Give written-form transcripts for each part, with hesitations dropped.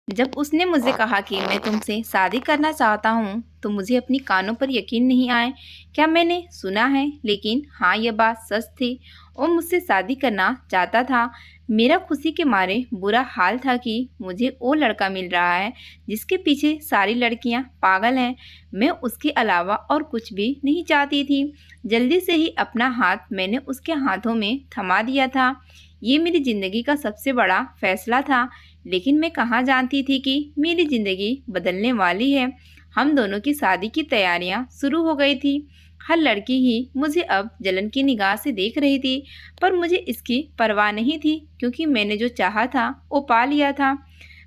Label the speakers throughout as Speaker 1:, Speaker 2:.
Speaker 1: जब उसने मुझे कहा कि मैं तुमसे शादी करना चाहता हूँ तो मुझे अपनी कानों पर यकीन नहीं आया। क्या मैंने सुना है? लेकिन हाँ, यह बात सच थी। वो मुझसे शादी करना चाहता था। मेरा खुशी के मारे बुरा हाल था कि मुझे वो लड़का मिल रहा है जिसके पीछे सारी लड़कियां पागल हैं। मैं उसके अलावा और कुछ भी नहीं चाहती थी। जल्दी से ही अपना हाथ मैंने उसके हाथों में थमा दिया था। ये मेरी ज़िंदगी का सबसे बड़ा फैसला था। लेकिन मैं कहाँ जानती थी कि मेरी ज़िंदगी बदलने वाली है। हम दोनों की शादी की तैयारियां शुरू हो गई थी। हर लड़की ही मुझे अब जलन की निगाह से देख रही थी, पर मुझे इसकी परवाह नहीं थी क्योंकि मैंने जो चाहा था वो पा लिया था।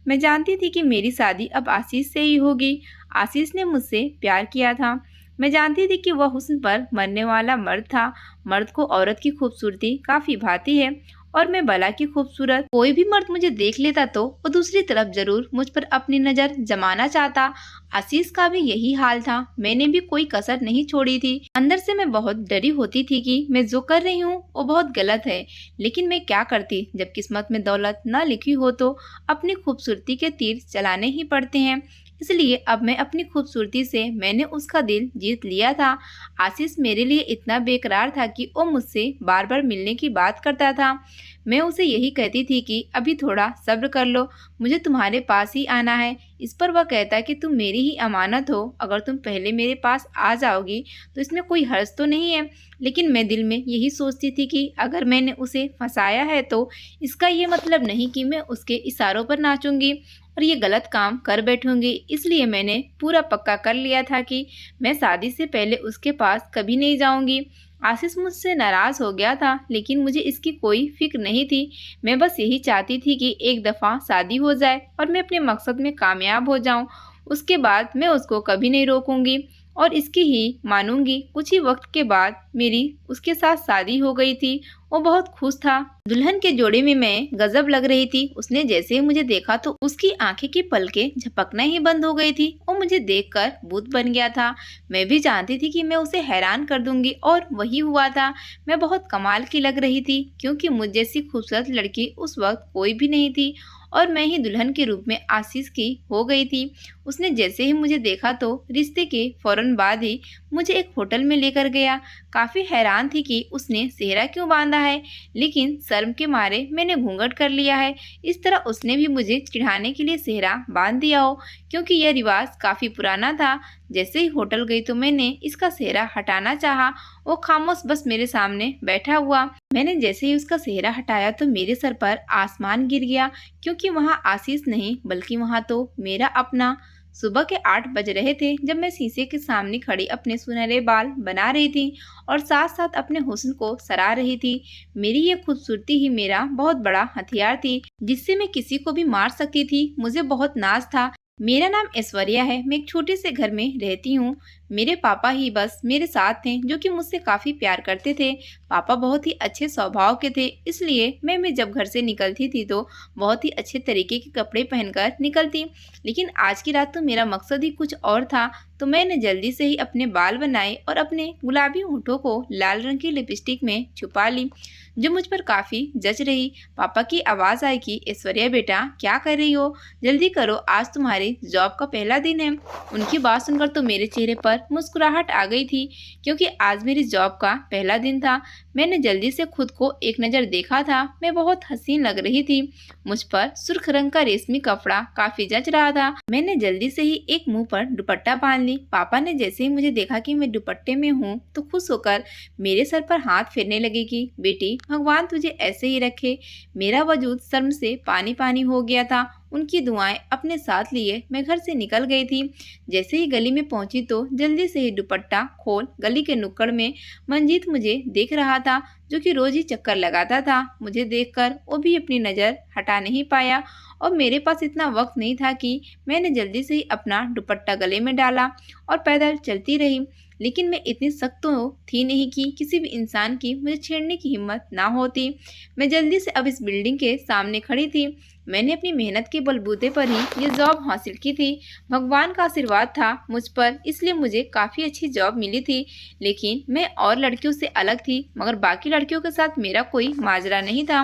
Speaker 1: मैं जानती थी कि मेरी शादी अब आशीष से ही होगी। आशीष ने मुझसे प्यार किया था। मैं जानती थी कि वह हुस्न पर मरने वाला मर्द था। मर्द को औरत की खूबसूरती काफ़ी भाती है और मैं भला की खूबसूरत। कोई भी मर्द मुझे देख लेता तो वो दूसरी तरफ जरूर मुझ पर अपनी नज़र जमाना चाहता। आशीष का भी यही हाल था। मैंने भी कोई कसर नहीं छोड़ी थी। अंदर से मैं बहुत डरी होती थी कि मैं जो कर रही हूँ वो बहुत गलत है, लेकिन मैं क्या करती जब किस्मत में दौलत न लिखी हो तो अपनी खूबसूरती के तीर चलाने ही पड़ते हैं। इसलिए अब मैं अपनी खूबसूरती से मैंने उसका दिल जीत लिया था। आशीष मेरे लिए इतना बेकरार था कि वो मुझसे बार बार मिलने की बात करता था। मैं उसे यही कहती थी कि अभी थोड़ा सब्र कर लो, मुझे तुम्हारे पास ही आना है। इस पर वह कहता कि तुम मेरी ही अमानत हो, अगर तुम पहले मेरे पास आ जाओगी तो इसमें कोई हर्ज तो नहीं है। लेकिन मैं दिल में यही सोचती थी कि अगर मैंने उसे फंसाया है तो इसका ये मतलब नहीं कि मैं उसके इशारों पर नाचूंगी और ये गलत काम कर बैठूंगी। इसलिए मैंने पूरा पक्का कर लिया था कि मैं शादी से पहले उसके पास कभी नहीं जाऊंगी। आशीष मुझसे नाराज हो गया था, लेकिन मुझे इसकी कोई फिक्र नहीं थी। मैं बस यही चाहती थी कि एक दफ़ा शादी हो जाए और मैं अपने मकसद में कामयाब हो जाऊं। उसके बाद मैं उसको कभी नहीं रोकूंगी और इसकी ही मानूंगी। कुछ ही वक्त के बाद मेरी उसके साथ शादी हो गई थी। वो बहुत खुश था। दुल्हन के जोड़े में मैं गजब लग रही थी। उसने जैसे ही मुझे देखा तो उसकी आंखें की पलकें झपकना ही बंद हो गई थी। वो मुझे देखकर भूत बन गया था। मैं भी जानती थी कि मैं उसे हैरान कर दूंगी और वही हुआ था। मैं बहुत कमाल की लग रही थी क्योंकि मुझ जैसी खूबसूरत लड़की उस वक्त कोई भी नहीं थी और मैं ही दुल्हन के रूप में आशीष की हो गई थी। उसने जैसे ही मुझे देखा तो रिश्ते के फौरन बाद ही मुझे एक होटल में लेकर गया। काफ़ी हैरान थी कि उसने सेहरा क्यों बांधा है, लेकिन शर्म के मारे मैंने घूंघट कर लिया है। इस तरह उसने भी मुझे चिढ़ाने के लिए सेहरा बांध दिया हो, क्योंकि यह रिवाज काफ़ी पुराना था। जैसे ही होटल गई तो मैंने इसका सेहरा हटाना चाहा। वो खामोश बस मेरे सामने बैठा हुआ। मैंने जैसे ही उसका सेहरा हटाया तो मेरे सर पर आसमान गिर गया, क्योंकि वहाँ आशीष नहीं बल्कि वहाँ तो मेरा अपना। सुबह के 8 बज रहे थे जब मैं शीशे के सामने खड़ी अपने सुनहरे बाल बना रही थी और साथ साथ अपने हुस्न को सराह रही थी। मेरी ये खूबसूरती ही मेरा बहुत बड़ा हथियार थी जिससे मैं किसी को भी मार सकती थी। मुझे बहुत नाज था। मेरा नाम ऐश्वर्या है। मैं एक छोटे से घर में रहती हूँ। मेरे पापा ही बस मेरे साथ थे, जो कि मुझसे काफ़ी प्यार करते थे। पापा बहुत ही अच्छे स्वभाव के थे, इसलिए मैं जब घर से निकलती थी तो बहुत ही अच्छे तरीके के कपड़े पहनकर निकलती। लेकिन आज की रात तो मेरा मकसद ही कुछ और था, तो मैंने जल्दी से ही अपने बाल बनाए और अपने गुलाबी होठों को लाल रंग की लिपस्टिक में छुपा ली, जो मुझ पर काफ़ी जच रही। पापा की आवाज़ आई कि ऐश्वर्या बेटा, क्या कर रही हो? जल्दी करो, आज तुम्हारे जॉब का पहला दिन है। उनकी बात सुनकर तो मेरे चेहरे पर मुस्कुराहट आ गई थी, क्योंकि आज मेरी जॉब का पहला दिन था। मैंने जल्दी से खुद को एक नज़र देखा था। मैं बहुत हसीन लग रही थी। मुझ पर सुर्ख रंग का रेशमी कपड़ा काफ़ी जच रहा था। मैंने जल्दी से ही एक मुंह पर दुपट्टा बांध ली। पापा ने जैसे ही मुझे देखा कि मैं दुपट्टे में हूँ तो खुश होकर मेरे सर पर हाथ फेरने लगे कि बेटी, भगवान तुझे ऐसे ही रखे। मेरा वजूद शर्म से पानी पानी हो गया था। उनकी दुआएं अपने साथ लिए मैं घर से निकल गई थी। जैसे ही गली में पहुंची तो जल्दी से ही दुपट्टा खोल गली के नुक्कड़ में मंजीत मुझे देख रहा था, जो कि रोज ही चक्कर लगाता था। मुझे देखकर वो भी अपनी नज़र हटा नहीं पाया और मेरे पास इतना वक्त नहीं था कि मैंने जल्दी से ही अपना दुपट्टा गले में डाला और पैदल चलती रही। लेकिन मैं इतनी सख्त तो थी नहीं कि किसी भी इंसान की मुझे छेड़ने की हिम्मत ना होती। मैं जल्दी से अब इस बिल्डिंग के सामने खड़ी थी। मैंने अपनी मेहनत के बलबूते पर ही ये जॉब हासिल की थी। भगवान का आशीर्वाद था मुझ पर, इसलिए मुझे काफ़ी अच्छी जॉब मिली थी। लेकिन मैं और लड़कियों से अलग थी, मगर बाकी लड़कियों के साथ मेरा कोई माजरा नहीं था।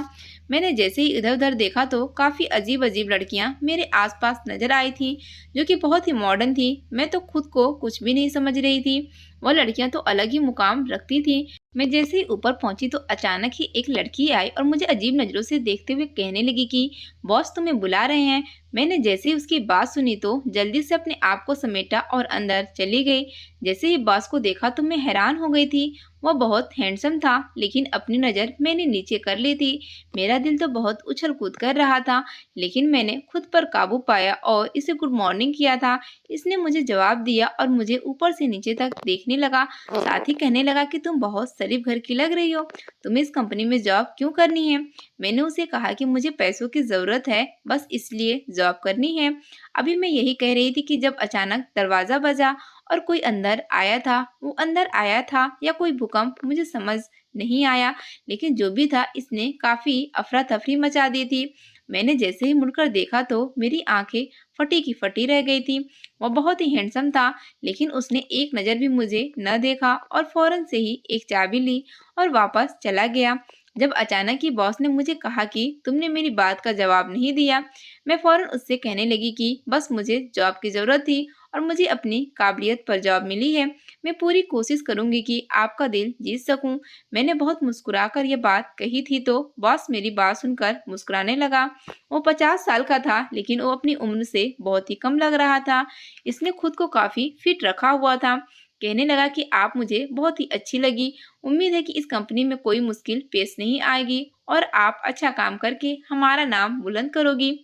Speaker 1: मैंने जैसे ही इधर-उधर देखा तो काफ़ी अजीब-अजीब लड़कियां मेरे आसपास नजर आई थी, जो कि बहुत ही मॉडर्न थी। मैं तो खुद को कुछ भी नहीं समझ रही थी। वो लड़कियां तो अलग ही मुकाम रखती थी। मैं जैसे ही ऊपर पहुंची तो अचानक ही एक लड़की आई और मुझे अजीब नजरों से देखते हुए कहने लगी कि बॉस तुम्हें बुला रहे हैं। मैंने जैसे ही उसकी बात सुनी तो जल्दी से अपने आप को समेटा और अंदर चली गई। जैसे ही बॉस को देखा तो मैं हैरान हो गई थी। वह बहुत हैंडसम था, लेकिन अपनी नज़र मैंने नीचे कर ली थी। मेरा दिल तो बहुत उछल कूद कर रहा था, लेकिन मैंने खुद पर काबू पाया और इसे गुड मॉर्निंग किया था। इसने मुझे जवाब दिया और मुझे ऊपर से नीचे तक देखने लगा। साथ ही कहने लगा कि तुम बहुत शरीफ घर की लग रही हो, तुम्हें इस कंपनी में जॉब क्यों करनी है? मैंने उसे कहा कि मुझे पैसों की ज़रूरत है, बस इसलिए जॉब करनी है। अभी मैं यही कह रही थी कि जब अचानक दरवाज़ा बजा और कोई अंदर आया था। वो अंदर आया था या कोई भूकंप, मुझे समझ नहीं आया, लेकिन जो भी था इसने काफ़ी अफरा-तफरी मचा दी थी। मैंने जैसे ही मुड़कर देखा तो मेरी आंखें फटी की फटी रह गई थी। वो बहुत ही हैंडसम था, लेकिन उसने एक नज़र भी मुझे न देखा और फौरन से ही एक चाबी ली और वापस चला गया। जब अचानक ही बॉस ने मुझे कहा कि तुमने मेरी बात का जवाब नहीं दिया, मैं फौरन उससे कहने लगी कि बस मुझे जॉब की ज़रूरत थी और मुझे अपनी काबिलियत पर जॉब मिली है। मैं पूरी कोशिश करूंगी कि आपका दिल जीत सकूं। मैंने बहुत मुस्कुराकर यह बात कही थी तो बॉस मेरी बात सुनकर मुस्कुराने लगा। वो 50 साल का था, लेकिन वो अपनी उम्र से बहुत ही कम लग रहा था। इसने खुद को काफ़ी फिट रखा हुआ था। कहने लगा कि आप मुझे बहुत ही अच्छी लगी। उम्मीद है कि इस कंपनी में कोई मुश्किल पेश नहीं आएगी और आप अच्छा काम करके हमारा नाम बुलंद करोगी।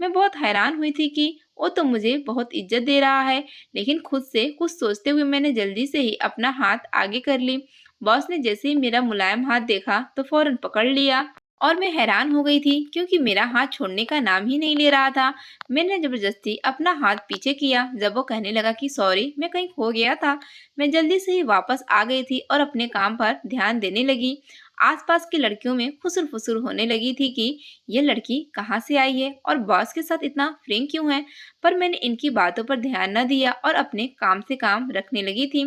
Speaker 1: मैं बहुत हैरान हुई थी कि वो तो मुझे बहुत इज्जत दे रहा है, लेकिन खुद से कुछ सोचते हुए मैंने जल्दी से ही अपना हाथ आगे कर ली। बॉस ने जैसे ही मेरा मुलायम हाथ देखा तो फौरन पकड़ लिया और मैं हैरान हो गई थी, क्योंकि मेरा हाथ छोड़ने का नाम ही नहीं ले रहा था। मैंने जबरदस्ती अपना हाथ पीछे किया। जब वो कहने लगा कि सॉरी, मैं कहीं खो गया था, मैं जल्दी से ही वापस आ गई थी और अपने काम पर ध्यान देने लगी। आसपास की लड़कियों में खुसर-फुसर होने लगी थी कि ये लड़की कहाँ से आई है और बॉस के साथ इतना फ्रेंक क्यों है। पर मैंने इनकी बातों पर ध्यान न दिया और अपने काम से काम रखने लगी थी।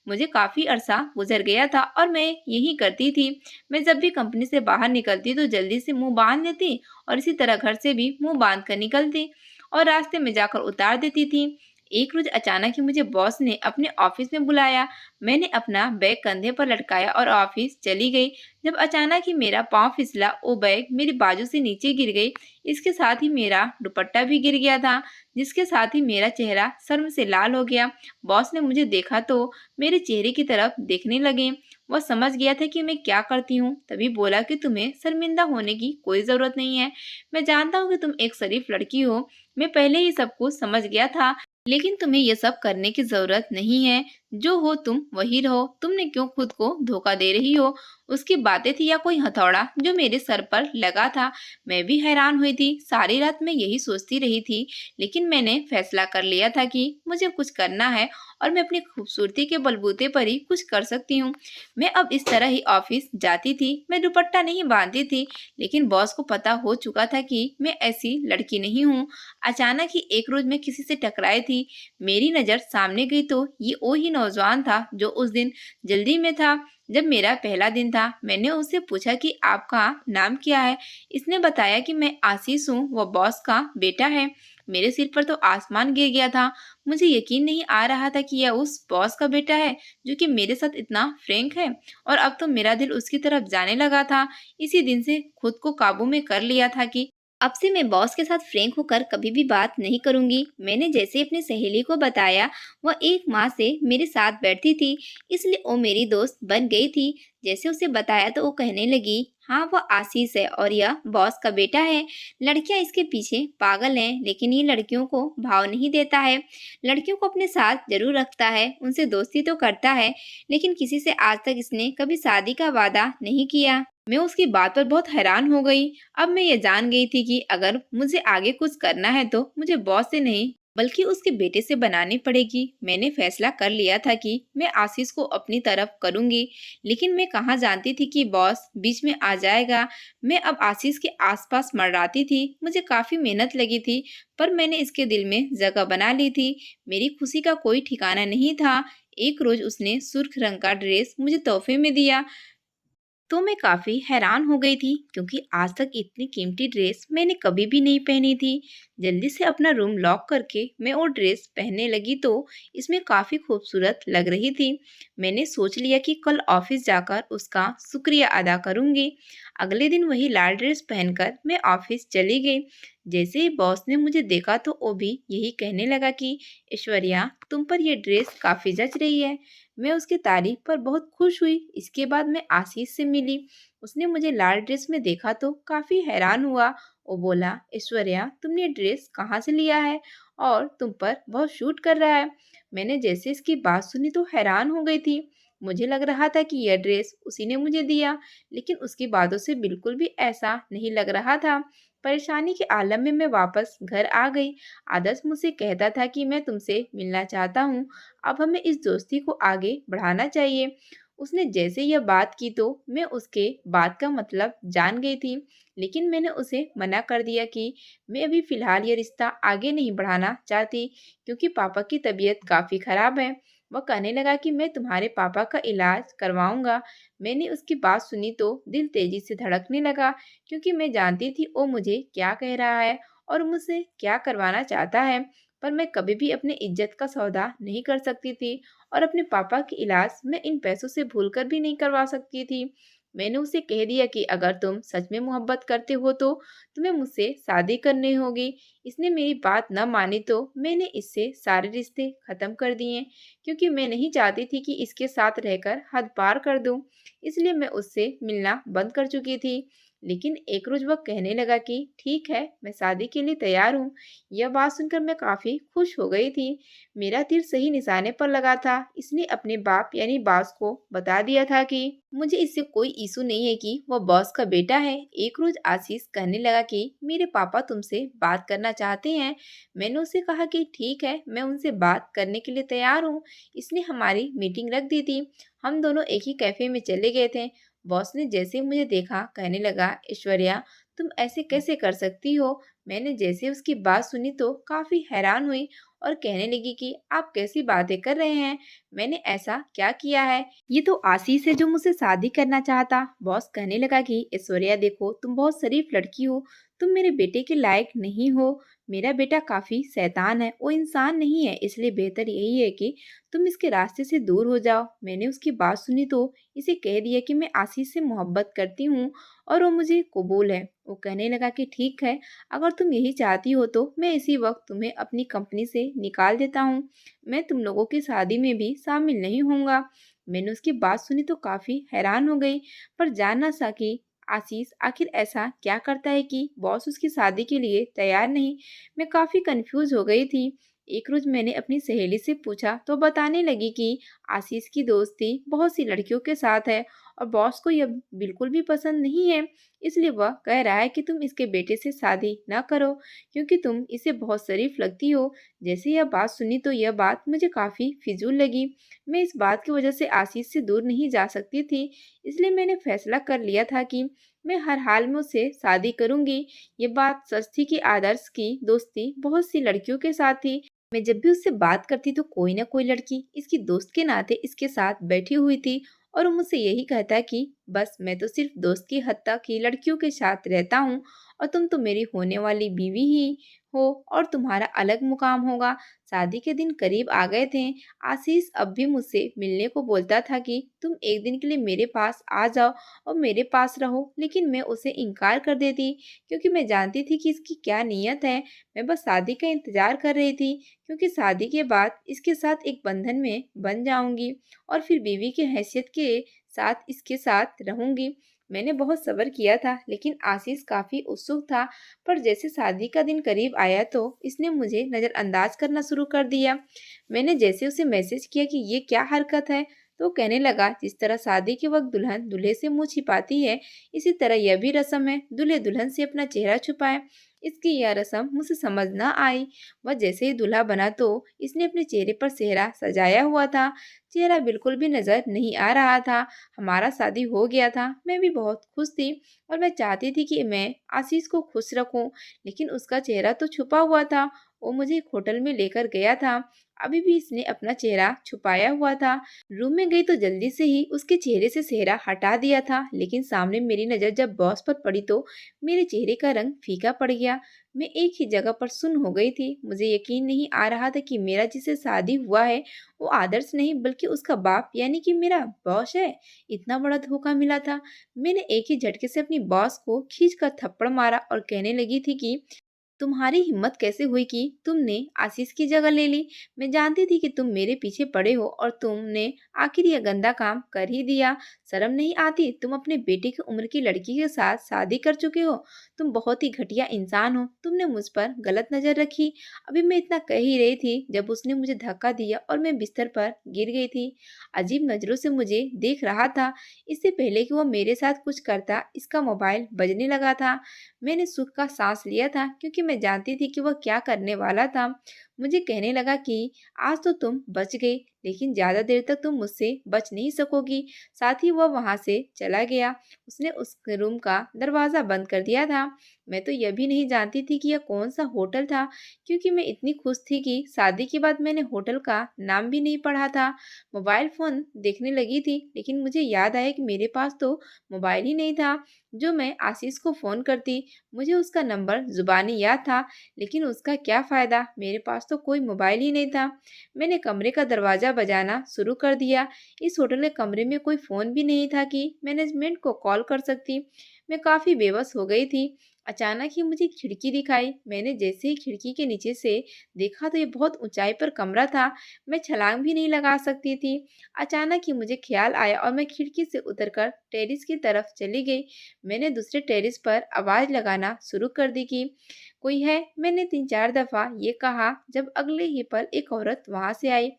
Speaker 1: मुझे काफ़ी अरसा गुजर गया था और मैं यही करती थी। मैं जब भी कंपनी से बाहर निकलती तो जल्दी से मुंह बांध लेती और इसी तरह घर से भी मुंह बांध कर निकलती और रास्ते में जाकर उतार देती थी। एक रोज अचानक ही मुझे बॉस ने अपने ऑफिस में बुलाया। मैंने अपना बैग कंधे पर लटकाया और ऑफिस चली गई। जब अचानक ही मेरा पाँव फिसला, वो बैग मेरी बाजू से नीचे गिर गई। इसके साथ ही मेरा दुपट्टा भी गिर गया था, जिसके साथ ही मेरा चेहरा शर्म से लाल हो गया। बॉस ने मुझे देखा तो मेरे चेहरे की तरफ देखने लगे। वह समझ गया था कि मैं क्या करती हूँ, तभी बोला कि तुम्हें शर्मिंदा होने की कोई ज़रूरत नहीं है। मैं जानता हूँ कि तुम एक शरीफ लड़की हो। मैं पहले ही सब कुछ समझ गया था, लेकिन तुम्हें ये सब करने की ज़रूरत नहीं है। जो हो तुम वही रहो। तुमने क्यों खुद को धोखा दे रही हो? उसकी बातें थी या कोई हथौड़ा जो मेरे सर पर लगा था? मैं भी हैरान हुई थी। सारी रात मैं यही सोचती रही थी, लेकिन मैंने फैसला कर लिया था कि मुझे कुछ करना है और मैं अपनी खूबसूरती के बलबूते पर ही कुछ कर सकती हूँ। मैं अब इस तरह ही ऑफिस जाती थी। मैं दुपट्टा नहीं बांधती थी, लेकिन बॉस को पता हो चुका था कि मैं ऐसी लड़की नहीं हूँ। अचानक ही एक रोज मैं किसी से टकराई थी। मेरी नज़र सामने गई तो ये वही नौजवान था जो उस दिन जल्दी में था। जब मेरा पहला दिन था, मैंने उससे पूछा कि आपका नाम क्या है। इसने बताया कि मैं आशीष हूँ, वो बॉस का बेटा है। मेरे सिर पर तो आसमान गिर गया था। मुझे यकीन नहीं आ रहा था कि यह उस बॉस का बेटा है जो कि मेरे साथ इतना फ्रैंक है। और अब तो मेरा दिल उसकी तरफ जाने लगा था। इसी दिन से खुद को काबू में कर लिया था कि अब से मैं बॉस के साथ फ्रैंक होकर कभी भी बात नहीं करूंगी। मैंने जैसे अपनी सहेली को बताया, वह एक माह से मेरे साथ बैठती थी, इसलिए वो मेरी दोस्त बन गई थी। जैसे उसे बताया तो वो कहने लगी, हाँ वह आशीष है और यह बॉस का बेटा है। लड़कियां इसके पीछे पागल हैं, लेकिन ये लड़कियों को भाव नहीं देता है। लड़कियों को अपने साथ जरूर रखता है, उनसे दोस्ती तो करता है, लेकिन किसी से आज तक इसने कभी शादी का वादा नहीं किया। मैं उसकी बात पर बहुत हैरान हो गई। अब मैं ये जान गई थी कि अगर मुझे आगे कुछ करना है तो मुझे बॉस से नहीं बल्कि उसके बेटे से बनानी पड़ेगी। मैंने फैसला कर लिया था कि मैं आशीष को अपनी तरफ करूंगी, लेकिन मैं कहाँ जानती थी कि बॉस बीच में आ जाएगा। मैं अब आशीष के आसपास मंडराती थी। मुझे काफी मेहनत लगी थी, पर मैंने इसके दिल में जगह बना ली थी। मेरी खुशी का कोई ठिकाना नहीं था। एक रोज उसने सुर्ख रंग का ड्रेस मुझे तोहफे में दिया। तो मैं काफ़ी हैरान हो गई थी क्योंकि आज तक इतनी कीमती ड्रेस मैंने कभी भी नहीं पहनी थी। जल्दी से अपना रूम लॉक करके मैं वो ड्रेस पहनने लगी तो इसमें काफ़ी खूबसूरत लग रही थी। मैंने सोच लिया कि कल ऑफिस जाकर उसका शुक्रिया अदा करूंगी। अगले दिन वही लाल ड्रेस पहनकर मैं ऑफिस चली गई। जैसे ही बॉस ने मुझे देखा तो वो भी यही कहने लगा कि ऐश्वर्या, तुम पर ये ड्रेस काफ़ी जच रही है। मैं उसकी तारीफ पर बहुत खुश हुई। इसके बाद मैं आशीष से मिली। उसने मुझे लाल ड्रेस में देखा तो काफी हैरान हुआ। वो बोला, ऐश्वर्या, तुमने ये ड्रेस कहाँ से लिया है और तुम पर बहुत सूट कर रहा है। मैंने जैसे इसकी बात सुनी तो हैरान हो गई थी। मुझे लग रहा था कि यह ड्रेस उसी ने मुझे दिया, लेकिन उसकी बातों से बिल्कुल भी ऐसा नहीं लग रहा था। परेशानी के आलम में मैं वापस घर आ गई। आदर्श मुझसे कहता था कि मैं तुमसे मिलना चाहता हूँ। अब हमें इस दोस्ती को आगे बढ़ाना चाहिए। उसने जैसे यह बात की तो मैं उसके बात का मतलब जान गई थी, लेकिन मैंने उसे मना कर दिया कि मैं अभी फ़िलहाल ये रिश्ता आगे नहीं बढ़ाना चाहती क्योंकि पापा की तबीयत काफ़ी ख़राब है। वह कहने लगा कि मैं तुम्हारे पापा का इलाज करवाऊंगा। मैंने उसकी बात सुनी तो दिल तेज़ी से धड़कने लगा क्योंकि मैं जानती थी वो मुझे क्या कह रहा है और मुझसे क्या करवाना चाहता है। पर मैं कभी भी अपनी इज्जत का सौदा नहीं कर सकती थी और अपने पापा के इलाज मैं इन पैसों से भूलकर भी नहीं करवा सकती थी। मैंने उसे कह दिया कि अगर तुम सच में मोहब्बत करते हो तो तुम्हें मुझसे शादी करनी होगी। इसने मेरी बात न मानी तो मैंने इससे सारे रिश्ते खत्म कर दिए क्योंकि मैं नहीं चाहती थी कि इसके साथ रहकर हद पार कर दूं। इसलिए मैं उससे मिलना बंद कर चुकी थी। लेकिन एक रोज वह कहने लगा कि ठीक है, मैं शादी के लिए तैयार हूँ। यह बात सुनकर मैं काफी खुश हो गई थी। मेरा तीर सही निशाने पर लगा था। इसने अपने बाप यानी बॉस को बता दिया था कि मुझे इससे कोई इशू नहीं है कि वह बॉस का बेटा है। एक रोज आशीष कहने लगा कि मेरे पापा तुमसे बात करना चाहते हैं। मैंने उसे कहा कि ठीक है, मैं उनसे बात करने के लिए तैयार हूँ। इसने हमारी मीटिंग रख दी थी। हम दोनों एक ही कैफे में चले गए थे। बॉस ने जैसे ही मुझे देखा कहने लगा, ऐश्वर्या, तुम ऐसे कैसे कर सकती हो। मैंने जैसे उसकी बात सुनी तो काफी हैरान हुई और कहने लगी कि आप कैसी बातें कर रहे हैं, मैंने ऐसा क्या किया है। ये तो आशीष है जो मुझसे शादी करना चाहता। बॉस कहने लगा कि ऐश्वर्या, देखो, तुम बहुत शरीफ लड़की हो, तुम मेरे बेटे के लायक नहीं हो। मेरा बेटा काफी शैतान है, वो इंसान नहीं है, इसलिए बेहतर यही है कि तुम इसके रास्ते से दूर हो जाओ। मैंने उसकी बात सुनी तो इसे कह दिया कि मैं आशीष से मोहब्बत करती हूँ और वो मुझे कबूल है। वो कहने लगा कि ठीक है, अगर तुम यही चाहती हो तो मैं इसी वक्त तुम्हें अपनी कंपनी से निकाल देता हूँ। मैं तुम लोगों की शादी में भी शामिल नहीं होऊंगा। मैंने उसकी बात सुनी तो काफी हैरान हो गई, पर जान ना सकी आशीष आखिर ऐसा क्या करता है कि बॉस उसकी शादी के लिए तैयार नहीं। मैं काफी कंफ्यूज हो गई थी। एक रोज मैंने अपनी सहेली से पूछा तो बताने लगी कि आशीष की दोस्ती बहुत सी लड़कियों के साथ है और बॉस को यह बिल्कुल भी पसंद नहीं है। इसलिए वह कह रहा है कि तुम इसके बेटे से शादी न करो क्योंकि तुम इसे बहुत शरीफ लगती हो। जैसे यह बात सुनी तो यह बात मुझे काफ़ी फिजूल लगी। मैं इस बात की वजह से आशीष से दूर नहीं जा सकती थी। इसलिए मैंने फैसला कर लिया था कि मैं हर हाल में उससे शादी करूंगी। ये बात सच थी कि आदर्श की दोस्ती बहुत सी लड़कियों के साथ थी। मैं जब भी उससे बात करती तो कोई ना कोई लड़की इसकी दोस्त के नाते इसके साथ बैठी हुई थी और वो मुझसे यही कहता कि बस मैं तो सिर्फ दोस्त की हद तक ही लड़कियों के साथ रहता हूँ और तुम तो मेरी होने वाली बीवी ही हो और तुम्हारा अलग मुकाम होगा। शादी के दिन करीब आ गए थे। आशीष अब भी मुझसे मिलने को बोलता था कि तुम एक दिन के लिए मेरे पास आ जाओ और मेरे पास रहो, लेकिन मैं उसे इनकार कर देती क्योंकि मैं जानती थी कि इसकी क्या नीयत है। मैं बस शादी का इंतजार कर रही थी क्योंकि शादी के बाद इसके साथ एक बंधन में बन जाऊंगी और फिर बीवी की हैसियत के साथ इसके साथ रहूंगी। मैंने बहुत सब्र किया था, लेकिन आशीष काफी उत्सुक था। पर जैसे शादी का दिन करीब आया तो इसने मुझे नजरअंदाज करना शुरू कर दिया। मैंने जैसे उसे मैसेज किया कि ये क्या हरकत है, तो कहने लगा, जिस तरह शादी के वक्त दुल्हन दूल्हे से मुंह छिपाती है, इसी तरह यह भी रस्म है, दूल्हे दुल्हन से अपना चेहरा छुपाए। इसकी यह रस्म मुझे समझ न आई। वह जैसे ही दूल्हा बना तो इसने अपने चेहरे पर सेहरा सजाया हुआ था। चेहरा बिल्कुल भी नजर नहीं आ रहा था। हमारा शादी हो गया था। मैं भी बहुत खुश थी और मैं चाहती थी कि मैं आशीष को खुश रखूं, लेकिन उसका चेहरा तो छुपा हुआ था। वो मुझे एक होटल में लेकर गया था। अभी भी इसने अपना चेहरा छुपाया हुआ था। रूम में गई तो जल्दी से ही उसके चेहरे से सेहरा हटा दिया था, लेकिन सामने मेरी नज़र जब बॉस पर पड़ी तो मेरे चेहरे का रंग फीका पड़ गया। मैं एक ही जगह पर सुन्न हो गई थी। मुझे यकीन नहीं आ रहा था कि मेरा जिसे शादी हुआ है वो आदर्श नहीं बल्कि उसका बाप यानी कि मेरा बॉस है। इतना बड़ा धोखा मिला था। मैंने एक ही झटके से अपनी बॉस को खींच कर थप्पड़ मारा और कहने लगी थी कि तुम्हारी हिम्मत कैसे हुई कि तुमने आशीष की जगह ले ली। मैं जानती थी कि तुम मेरे पीछे पड़े हो और तुमने आखिर यह गंदा काम कर ही दिया। शर्म नहीं आती? तुम अपने बेटे की उम्र की लड़की के साथ शादी कर चुके हो। तुम बहुत ही घटिया इंसान हो। तुमने मुझ पर गलत नजर रखी। अभी मैं इतना कह ही रही थी जब उसने मुझे धक्का दिया और मैं बिस्तर पर गिर गई थी। अजीब नजरों से मुझे देख रहा था। इससे पहले कि वो मेरे साथ कुछ करता, इसका मोबाइल बजने लगा था। मैंने सुख का सांस लिया था क्योंकि मैं जानती थी कि वह क्या करने वाला था। मुझे कहने लगा कि आज तो तुम बच गई, लेकिन ज्यादा देर तक तुम मुझसे बच नहीं सकोगी। साथ ही वह वहां से चला गया। उसने उस रूम का दरवाजा बंद कर दिया था। मैं तो यह भी नहीं जानती थी कि यह कौन सा होटल था, क्योंकि मैं इतनी खुश थी कि शादी के बाद मैंने होटल का नाम भी नहीं पढ़ा था। मोबाइल फोन देखने लगी थी, लेकिन मुझे याद आया कि मेरे पास तो मोबाइल ही नहीं था जो मैं आशीष को फ़ोन करती। मुझे उसका नंबर ज़ुबानी याद था, लेकिन उसका क्या फ़ायदा, मेरे पास तो कोई मोबाइल ही नहीं था। मैंने कमरे का दरवाज़ा बजाना शुरू कर दिया। इस होटल के कमरे में कोई फ़ोन भी नहीं था कि मैनेजमेंट को कॉल कर सकती। मैं काफ़ी बेबस हो गई थी। अचानक ही मुझे खिड़की दिखाई। मैंने जैसे ही खिड़की के नीचे से देखा तो ये बहुत ऊंचाई पर कमरा था। मैं छलांग भी नहीं लगा सकती थी। अचानक ही मुझे ख्याल आया और मैं खिड़की से उतरकर टेरेस की तरफ चली गई। मैंने दूसरे टेरेस पर आवाज लगाना शुरू कर दी कि कोई है। मैंने 3-4 दफा ये कहा जब अगले ही पल एक औरत वहां से आई।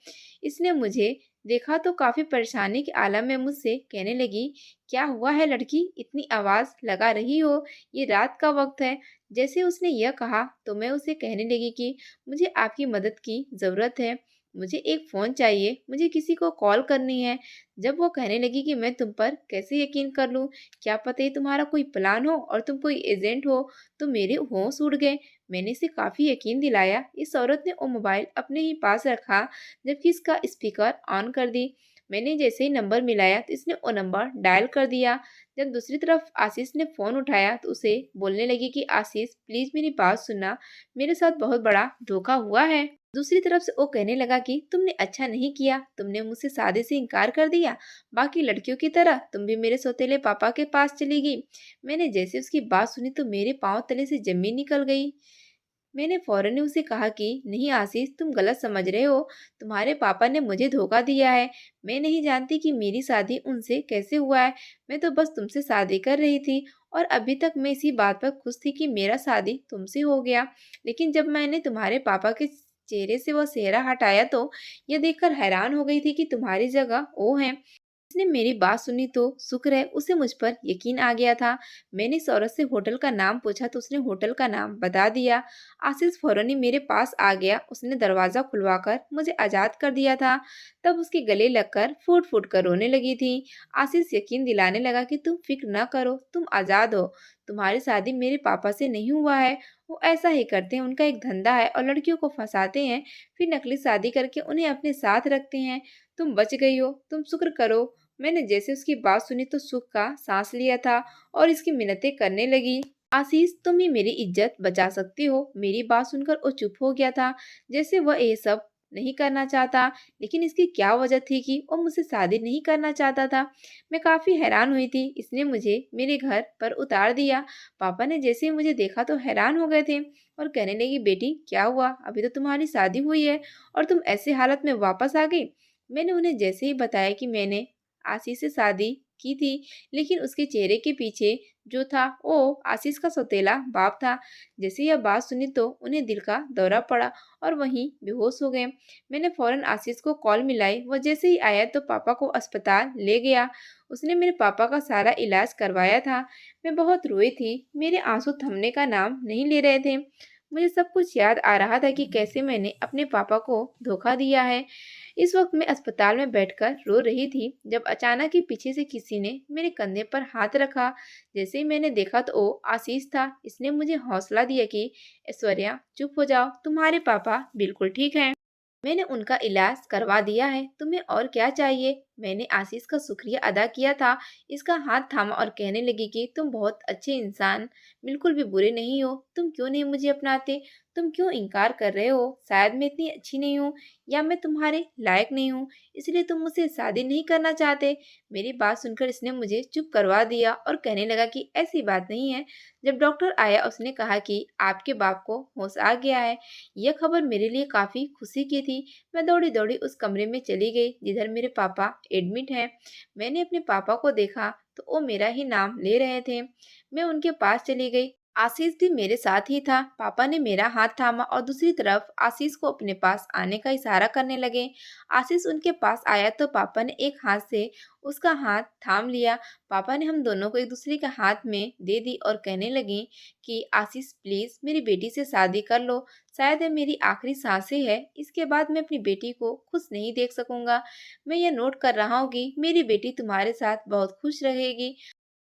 Speaker 1: इसने मुझे देखा तो काफी परेशानी के आलम में मुझसे कहने लगी, क्या हुआ है लड़की, इतनी आवाज लगा रही हो, ये रात का वक्त है। जैसे उसने यह कहा तो मैं उसे कहने लगी कि मुझे आपकी मदद की जरूरत है। मुझे एक फोन चाहिए, मुझे किसी को कॉल करनी है। जब वो कहने लगी कि मैं तुम पर कैसे यकीन कर लूं, क्या पता ये तुम्हारा कोई प्लान हो और तुम कोई एजेंट हो, तो मेरे होश उड़ गए। मैंने इसे काफी यकीन दिलाया। इस औरत ने वो मोबाइल अपने ही पास रखा जबकि इसका स्पीकर ऑन कर दी। मैंने जैसे ही नंबर मिलाया तो इसने वो नंबर डायल कर दिया। जब दूसरी तरफ आशीष ने फोन उठाया तो उसे बोलने लगी कि आशीष प्लीज मेरी बात सुनना, मेरे साथ बहुत बड़ा धोखा हुआ है। दूसरी तरफ से वो कहने लगा कि तुमने अच्छा नहीं किया, तुमने मुझसे शादी से इनकार कर दिया। बाकी लड़कियों की तरह तुम भी मेरे सौतेले पापा के पास चली गई। मैंने जैसे उसकी बात सुनी तो मेरे पांव तले से जमीन निकल गई। मैंने फौरन ही उसे कहा कि नहीं आशीष, तुम गलत समझ रहे हो। तुम्हारे पापा ने मुझे धोखा दिया है। मैं नहीं जानती कि मेरी शादी उनसे कैसे हुआ है। मैं तो बस तुमसे शादी कर रही थी और अभी तक मैं इसी बात पर खुश थी कि मेरा शादी तुमसे हो गया। लेकिन जब मैंने तुम्हारे पापा के चेहरे से वह सेहरा हटाया तो यह देखकर हैरान हो गई थी कि तुम्हारी जगह वो है। उसने मेरी बात सुनी तो शुक्र है उसे मुझ पर यकीन आ गया था। मैंने इस औरत से होटल का नाम पूछा तो उसने होटल का नाम बता दिया। आशीष फौरन ही मेरे पास आ गया। उसने दरवाजा खुलवाकर मुझे आजाद कर दिया था। तब उसके गले लगकर फूट फूट कर रोने लगी थी। आशीष यकीन दिलाने लगा कि तुम फिक्र न करो, तुम आजाद हो। तुम्हारी शादी मेरे पापा से नहीं हुआ है। वो ऐसा ही करते हैं, उनका एक धंधा है और लड़कियों को फंसाते हैं, फिर नकली शादी करके उन्हें अपने साथ रखते हैं। तुम बच गई हो, तुम शुक्र करो। मैंने जैसे उसकी बात सुनी तो सुख का सांस लिया था और इसकी मिन्नतें करने लगी। आशीष, तुम ही मेरी इज्जत बचा सकती हो। मेरी बात सुनकर वो चुप हो गया था, जैसे वह ये सब नहीं करना चाहता। लेकिन इसकी क्या वजह थी कि वो मुझसे शादी नहीं करना चाहता था। मैं काफी हैरान हुई थी। इसने मुझे मेरे घर पर उतार दिया। पापा ने जैसे ही मुझे देखा तो हैरान हो गए थे और कहने लगी, बेटी क्या हुआ, अभी तो तुम्हारी शादी हुई है और तुम ऐसे हालत में वापस आ गई। मैंने उन्हें जैसे ही बताया कि मैंने आशीष से शादी की थी, लेकिन उसके चेहरे के पीछे जो था वो आशीष का सौतेला बाप था। जैसे यह बात सुनी तो उन्हें दिल का दौरा पड़ा और वहीं बेहोश हो गए। मैंने फौरन आशीष को कॉल मिलाई। वह जैसे ही आया तो पापा को अस्पताल ले गया। उसने मेरे पापा का सारा इलाज करवाया था। मैं बहुत रोई थी। मेरे आंसू थमने का नाम नहीं ले रहे थे। मुझे सब कुछ याद आ रहा था कि कैसे मैंने अपने पापा को धोखा दिया है। इस वक्त मैं अस्पताल में बैठकर रो रही थी जब अचानक ही पीछे से किसी ने मेरे कंधे पर हाथ रखा। जैसे ही मैंने देखा तो वो आशीष था। इसने मुझे हौसला दिया कि ऐश्वर्या चुप हो जाओ, तुम्हारे पापा बिल्कुल ठीक हैं। मैंने उनका इलाज करवा दिया है, तुम्हें और क्या चाहिए? मैंने आशीष का शुक्रिया अदा किया था, इसका हाथ थामा और कहने लगी कि तुम बहुत अच्छे इंसान, बिल्कुल भी बुरे नहीं हो, तुम क्यों नहीं मुझे अपनाते? तुम क्यों इनकार कर रहे हो? शायद मैं इतनी अच्छी नहीं हूँ या मैं तुम्हारे लायक नहीं हूँ, इसलिए तुम मुझसे शादी नहीं करना चाहते। मेरी बात सुनकर इसने मुझे चुप करवा दिया और कहने लगा कि ऐसी बात नहीं है। जब डॉक्टर आया उसने कहा कि आपके बाप को होश आ गया है। यह खबर मेरे लिए काफी खुशी की थी। मैं दौड़ी दौड़ी उस कमरे में चली गई जिधर मेरे पापा एडमिट हैं। मैंने अपने पापा को देखा तो वो मेरा ही नाम ले रहे थे। मैं उनके पास चली गई। आशीष भी मेरे साथ ही था। पापा ने मेरा हाथ थामा और दूसरी तरफ आशीष को अपने पास आने का इशारा करने लगे। आशीष उनके पास आया तो पापा ने एक हाथ से उसका हाथ थाम लिया। पापा ने हम दोनों को एक दूसरे के हाथ में दे दी और कहने लगी कि आशीष प्लीज मेरी बेटी से शादी कर लो। शायद ये मेरी आखिरी सांसें है, इसके बाद मैं अपनी बेटी को खुश नहीं देख सकूंगा। मैं ये नोट कर रहा हूँ कि मेरी बेटी तुम्हारे साथ बहुत खुश रहेगी।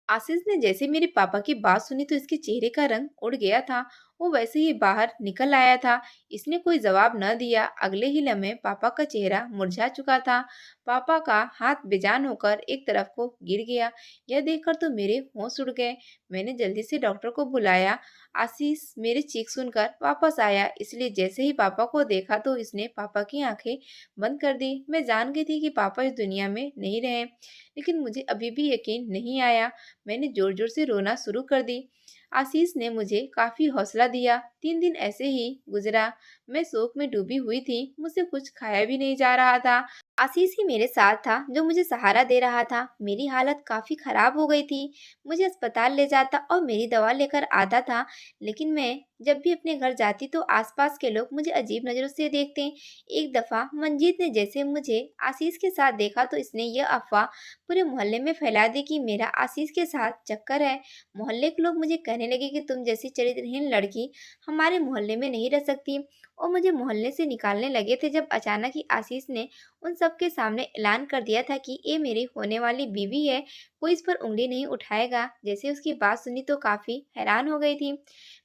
Speaker 1: आशीष ने जैसे मेरे पापा की बात सुनी तो इसके चेहरे का रंग उड़ गया था। वो वैसे ही बाहर निकल आया था। इसने कोई जवाब न दिया। अगले ही लम्हे पापा का चेहरा मुरझा चुका था। पापा का हाथ बेजान होकर एक तरफ को गिर गया। यह देखकर तो मेरे होश उड़ गए। मैंने जल्दी से डॉक्टर को बुलाया। आशीष मेरी चीख सुनकर वापस आया, इसलिए जैसे ही पापा को देखा तो इसने पापा की आंखें बंद कर दी। मैं जान गई थी कि पापा इस दुनिया में नहीं रहे, लेकिन मुझे अभी भी यकीन नहीं आया। मैंने जोर जोर से रोना शुरू कर दी। आशीष ने मुझे काफी हौसला दिया। 3 दिन ऐसे ही गुजरा। मैं शोक में डूबी हुई थी। मुझसे कुछ खाया भी नहीं जा रहा था। आशीष ही मेरे साथ था जो मुझे सहारा दे रहा था। मेरी हालत काफी खराब हो गई थी। मुझे अस्पताल ले जाता और मेरी दवा लेकर आता था, लेकिन मैं जब भी अपने घर जाती तो आसपास के लोग मुझे अजीब नजरों से देखते। एक दफा मंजीत ने जैसे मुझे आशीष के साथ देखा तो इसने यह अफवाह पूरे मोहल्ले में फैला दी कि मेरा आशीष के साथ चक्कर है। मोहल्ले के लोग मुझे कहने लगे कि तुम जैसी चरित्रहीन लड़की हमारे मोहल्ले में नहीं रह सकती, और मुझे मोहल्ले से निकालने लगे थे जब अचानक ही आशीष ने उन सबके सामने ऐलान कर दिया था कि ये मेरी होने वाली बीवी है, कोई इस पर उंगली नहीं उठाएगा। जैसे उसकी बात सुनी तो काफी हैरान हो गई थी।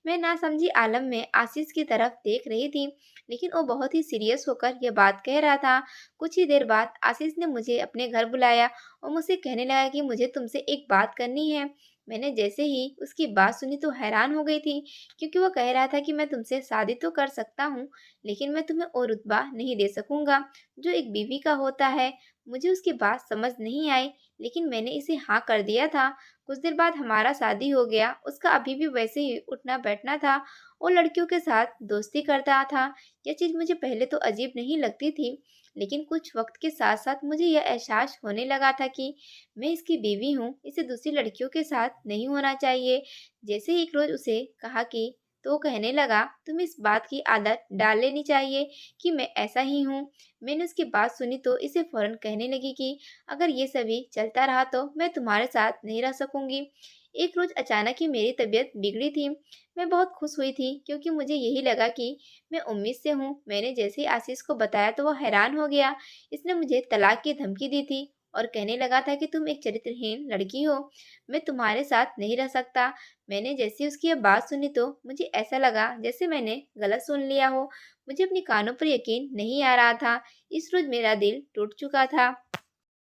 Speaker 1: मैं नासमझी आलम में आशीष की तरफ देख रही थी, लेकिन वो बहुत ही सीरियस होकर यह बात कह रहा था। कुछ ही देर बाद आशीष ने मुझे अपने घर बुलाया और मुझसे कहने लगा कि मुझे तुमसे एक बात करनी है। मैंने जैसे ही उसकी बात सुनी तो हैरान हो गई थी, क्योंकि वो कह रहा था कि मैं तुमसे शादी तो कर सकता हूँ, लेकिन मैं तुम्हें वो रुतबा नहीं दे सकूंगा जो एक बीवी का होता है। मुझे उसकी बात समझ नहीं आई, लेकिन मैंने इसे हाँ कर दिया था। कुछ देर बाद हमारा शादी हो गया। उसका अभी भी वैसे ही उठना बैठना था। वो लड़कियों के साथ दोस्ती करता था। यह चीज़ मुझे पहले तो अजीब नहीं लगती थी, लेकिन कुछ वक्त के साथ साथ मुझे यह एहसास होने लगा था कि मैं इसकी बीवी हूँ, इसे दूसरी लड़कियों के साथ नहीं होना चाहिए। जैसे ही एक रोज उसे कहा कि, तो वो कहने लगा तुम्हें इस बात की आदत डाल लेनी चाहिए कि मैं ऐसा ही हूँ। मैंने उसकी बात सुनी तो इसे फौरन कहने लगी कि अगर ये सभी चलता रहा तो मैं तुम्हारे साथ नहीं रह सकूंगी। एक रोज अचानक ही मेरी तबीयत बिगड़ी थी। मैं बहुत खुश हुई थी क्योंकि मुझे यही लगा कि मैं उम्मीद से हूँ। मैंने जैसे ही आशीष को बताया तो वह हैरान हो गया। इसने मुझे तलाक की धमकी दी थी और कहने लगा था कि तुम एक चरित्रहीन लड़की हो, मैं तुम्हारे साथ नहीं रह सकता। मैंने जैसे ही उसकी यह बात सुनी तो मुझे ऐसा लगा जैसे मैंने गलत सुन लिया हो। मुझे अपने कानों पर यकीन नहीं आ रहा था। इस रोज मेरा दिल टूट चुका था।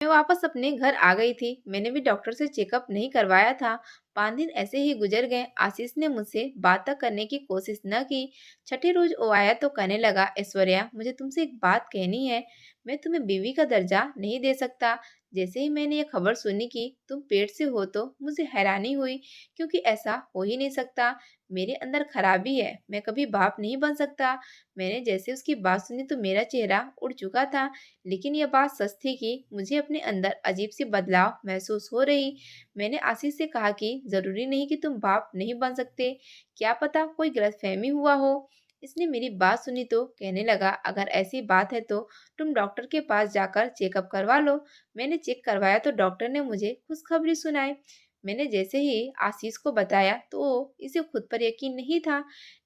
Speaker 1: मैं वापस अपने घर आ गई थी। मैंने भी डॉक्टर से चेकअप नहीं करवाया था। 5 दिन ऐसे ही गुजर गए। आशीष ने मुझसे बात तक करने की कोशिश न की। छठे रोज वो आया तो कहने लगा, ऐश्वर्या मुझे तुमसे एक बात कहनी है। मैं तुम्हें बीवी का दर्जा नहीं दे सकता। जैसे ही मैंने ये खबर सुनी कि तुम पेट से हो तो मुझे हैरानी हुई, क्योंकि ऐसा हो ही नहीं सकता। मेरे अंदर खराबी है, मैं कभी बाप नहीं बन सकता। मैंने जैसे उसकी बात सुनी तो मेरा चेहरा उड़ चुका था। लेकिन यह बात सच थी कि मुझे अपने अंदर अजीब सी बदलाव महसूस हो रही। मैंने आशीष से कहा कि जरूरी नहीं कि तुम बाप नहीं बन सकते, क्या पता कोई गलतफहमी हुआ हो। इसने मेरी बात सुनी तो कहने लगा, अगर ऐसी बात है तो तुम डॉक्टर के पास जाकर चेकअप करवा लो। मैंने चेक करवाया तो डॉक्टर ने मुझे खुशखबरी सुनाई। मैंने जैसे ही आशीष को बताया तो इसे खुद पर यकीन नहीं था,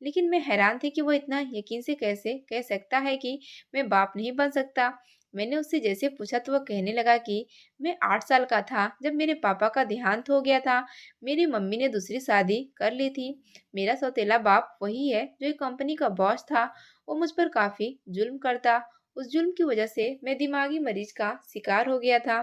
Speaker 1: लेकिन मैं हैरान थी कि वो इतना यकीन से कैसे कह सकता है कि मैं बाप नहीं बन सकता। मैंने उससे जैसे पूछा तो वह कहने लगा कि मैं 8 साल का था जब मेरे पापा का देहांत हो गया था। मेरी मम्मी ने दूसरी शादी कर ली थी। मेरा सौतेला बाप वही है जो एक कंपनी का बॉस था। वो मुझ पर काफी जुल्म करता उस जुल्म की वजह से मैं दिमागी मरीज का शिकार हो गया था।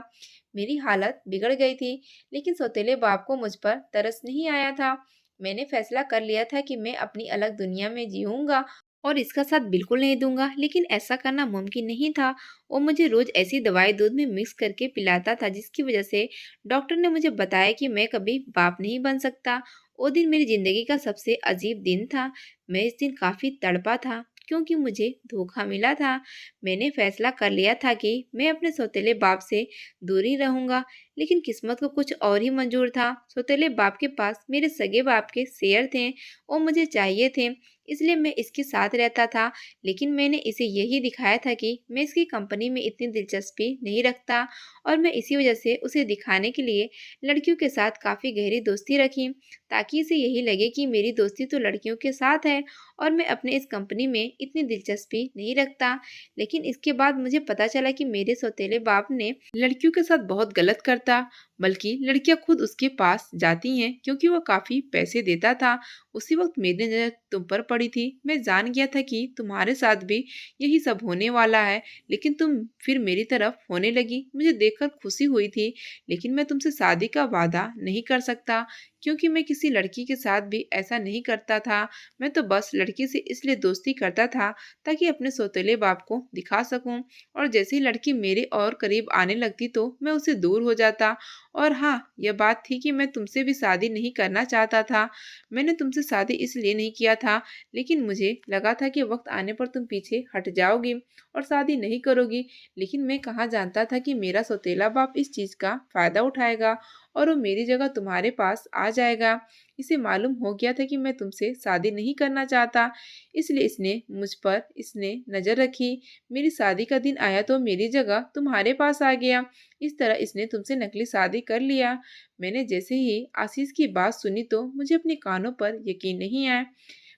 Speaker 1: मेरी हालत बिगड़ गई थी, लेकिन सौतेले बाप को मुझ पर तरस नहीं आया था। मैंने फैसला कर लिया था कि मैं अपनी अलग दुनिया में जीऊँगा और इसका साथ बिल्कुल नहीं दूँगा, लेकिन ऐसा करना मुमकिन नहीं था। वो मुझे रोज़ ऐसी दवाई दूध में मिक्स करके पिलाता था, जिसकी वजह से डॉक्टर ने मुझे बताया कि मैं कभी बाप नहीं बन सकता। वो दिन मेरी ज़िंदगी का सबसे अजीब दिन था। मैं इस दिन काफ़ी तड़पा था, क्योंकि मुझे धोखा मिला था। मैंने फैसला कर लिया था कि मैं अपने सौतेले बाप से दूर ही रहूँगा, लेकिन किस्मत को कुछ और ही मंजूर था। सौतेले बाप के पास मेरे सगे बाप के शेयर थे, वो मुझे चाहिए थे, इसलिए मैं इसके साथ रहता था। लेकिन मैंने इसे यही दिखाया था कि मैं इसकी कंपनी में इतनी दिलचस्पी नहीं रखता, और मैं इसी वजह से उसे दिखाने के लिए लड़कियों के साथ काफ़ी गहरी दोस्ती रखी, ताकि इसे यही लगे कि मेरी दोस्ती तो लड़कियों के साथ है और मैं अपने इस कंपनी में इतनी दिलचस्पी नहीं रखता। लेकिन इसके बाद मुझे पता चला कि मेरे सौतेले बाप ने लड़कियों के साथ बहुत गलत करता, बल्कि लड़कियां खुद उसके पास जाती हैं क्योंकि वह काफ़ी पैसे देता था। उसी वक्त मेरी नज़र तुम पर पड़ी थी। मैं जान गया था कि तुम्हारे साथ भी यही सब होने वाला है, लेकिन तुम फिर मेरी तरफ होने लगी। मुझे देखकर खुशी हुई थी, लेकिन मैं तुमसे शादी का वादा नहीं कर सकता, क्योंकि मैं किसी लड़की के साथ भी ऐसा नहीं करता था। मैं तो बस लड़की से इसलिए दोस्ती करता था ताकि अपने सौतेले बाप को दिखा सकूं, और जैसे ही लड़की मेरे और करीब आने लगती तो मैं उससे दूर हो जाता। और हाँ, यह बात थी कि मैं तुमसे भी शादी नहीं करना चाहता था। मैंने तुमसे शादी इसलिए नहीं किया था, लेकिन मुझे लगा था कि वक्त आने पर तुम पीछे हट जाओगी और शादी नहीं करोगी। लेकिन मैं कहाँ जानता था कि मेरा सौतेला बाप इस चीज़ का फायदा उठाएगा और वो मेरी जगह तुम्हारे पास आ जाएगा। इसे मालूम हो गया था कि मैं तुमसे शादी नहीं करना चाहता, इसलिए इसने नज़र रखी। मेरी शादी का दिन आया तो मेरी जगह तुम्हारे पास आ गया। इस तरह इसने तुमसे नकली शादी कर लिया। मैंने जैसे ही आशीष की बात सुनी तो मुझे अपने कानों पर यकीन नहीं आया।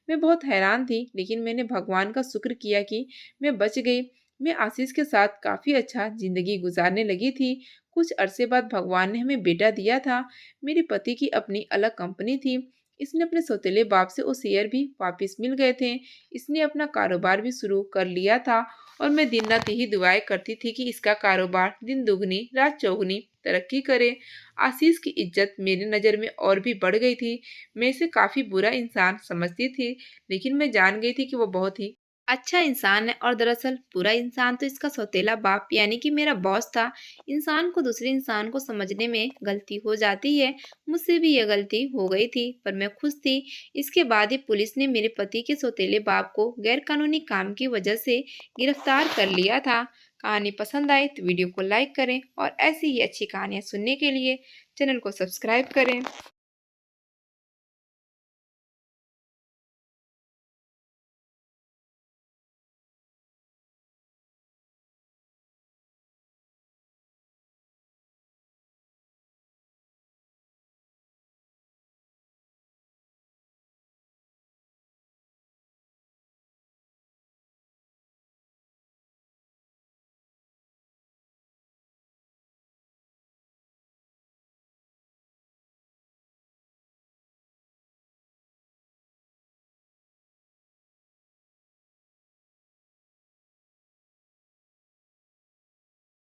Speaker 1: मैं बहुत हैरान थी, लेकिन मैंने भगवान का शुक्र किया कि मैं बच गई। मैं आशीष के साथ काफ़ी अच्छा ज़िंदगी गुजारने लगी थी। कुछ अरसे बाद भगवान ने हमें बेटा दिया था। मेरे पति की अपनी अलग कंपनी थी। इसने अपने सौतेले बाप से वो शेयर भी वापस मिल गए थे। इसने अपना कारोबार भी शुरू कर लिया था, और मैं दिन रात यही दुआएं करती थी कि इसका कारोबार दिन दुगनी रात चौगुनी तरक्की करे। आशीष की इज्जत मेरी नज़र में और भी बढ़ गई थी। मैं इसे काफ़ी बुरा इंसान समझती थी, लेकिन मैं जान गई थी कि वो बहुत ही अच्छा इंसान है, और दरअसल बुरा इंसान तो इसका सौतेला बाप यानी कि मेरा बॉस था। इंसान को दूसरे इंसान को समझने में गलती हो जाती है। मुझसे भी यह गलती हो गई थी, पर मैं खुश थी। इसके बाद ही पुलिस ने मेरे पति के सौतेले बाप को गैरकानूनी काम की वजह से गिरफ्तार कर लिया था। कहानी पसंद आई तो वीडियो को लाइक करें, और ऐसी ही अच्छी कहानियाँ सुनने के लिए चैनल को सब्सक्राइब करें।